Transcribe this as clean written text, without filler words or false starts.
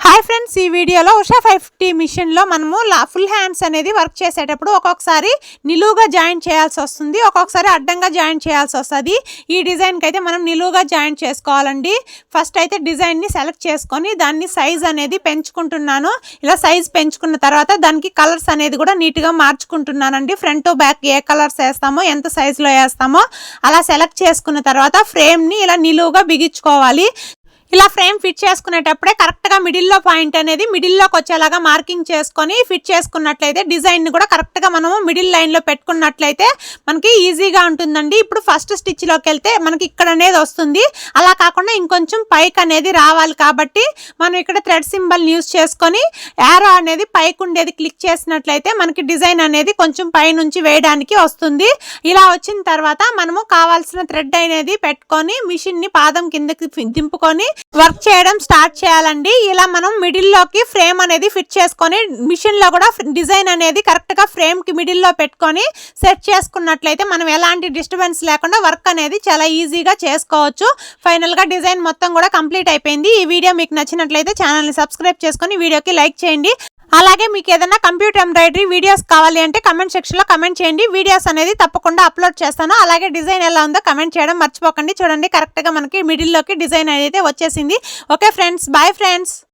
Hi friends, ఈ వీడియోలో ఉషా 550 మిషన్లో మనము ఫుల్ హ్యాండ్స్ అనేది వర్క్ చేసేటప్పుడు ఒక్కొక్కసారి నిలువుగా జాయింట్ చేయాల్సి వస్తుంది, ఒక్కొక్కసారి అడ్డంగా జాయింట్ చేయాల్సి వస్తుంది. ఈ డిజైన్కి అయితే మనం నిలువుగా జాయింట్ చేసుకోవాలండి. ఫస్ట్ అయితే డిజైన్ని సెలెక్ట్ చేసుకొని దాన్ని సైజ్ అనేది పెంచుకుంటున్నాను. ఇలా సైజ్ పెంచుకున్న తర్వాత దానికి కలర్స్ అనేది కూడా నీట్గా మార్చుకుంటున్నానండి. ఫ్రంట్ టు బ్యాక్ ఏ కలర్స్ వేస్తామో, ఎంత సైజులో వేస్తామో అలా సెలెక్ట్ చేసుకున్న తర్వాత ఫ్రేమ్ని ఇలా నిలువుగా బిగించుకోవాలి. ఇలా ఫ్రేమ్ ఫిట్ చేసుకునేటప్పుడే కరెక్ట్గా మిడిల్లో పాయింట్ అనేది మిడిల్లోకి వచ్చేలాగా మార్కింగ్ చేసుకొని ఫిట్ చేసుకున్నట్లయితే డిజైన్ని కూడా కరెక్ట్గా మనము మిడిల్ లైన్లో పెట్టుకున్నట్లయితే మనకి ఈజీగా ఉంటుందండి. ఇప్పుడు ఫస్ట్ స్టిచ్లోకి వెళ్తే మనకి ఇక్కడ అనేది వస్తుంది, అలా కాకుండా ఇంకొంచెం పైకి అనేది రావాలి. కాబట్టి మనం ఇక్కడ థ్రెడ్ సింబల్ యూజ్ చేసుకొని యారో అనేది పైకి ఉండేది క్లిక్ చేసినట్లయితే మనకి డిజైన్ అనేది కొంచెం పైనుంచి వేయడానికి వస్తుంది. ఇలా వచ్చిన తర్వాత మనము కావాల్సిన థ్రెడ్ అనేది పెట్టుకొని మిషన్ని పాదం కిందకి దింపుకొని వర్క్ చేయడం స్టార్ట్ చేయాలండి. ఇలా మనం మిడిల్లోకి ఫ్రేమ్ అనేది ఫిట్ చేసుకొని మిషన్లో కూడా డిజైన్ అనేది కరెక్ట్గా ఫ్రేమ్కి మిడిల్లో పెట్టుకొని సెట్ చేసుకున్నట్లయితే మనం ఎలాంటి డిస్టర్బెన్స్ లేకుండా వర్క్ అనేది చాలా ఈజీగా చేసుకోవచ్చు. ఫైనల్గా డిజైన్ మొత్తం కూడా కంప్లీట్ అయిపోయింది. ఈ వీడియో మీకు నచ్చినట్లయితే ఛానల్ని సబ్స్క్రైబ్ చేసుకొని వీడియోకి లైక్ చేయండి. అలాగే మీకు ఏదైనా కంప్యూటర్ ఎంబ్రాయిడరీ వీడియోస్ కావాలి అంటే కమెంట్ సెక్షన్లో కమెంట్ చేయండి. వీడియోస్ అనేది తప్పకుండా అప్లోడ్ చేస్తాను. అలాగే డిజైన్ ఎలా ఉందో కమెంట్ చేయడం మర్చిపోకండి. చూడండి, కరెక్ట్గా మనకి మిడిల్లోకి డిజైన్ అయితే వచ్చేసింది. Okay friends, bye friends.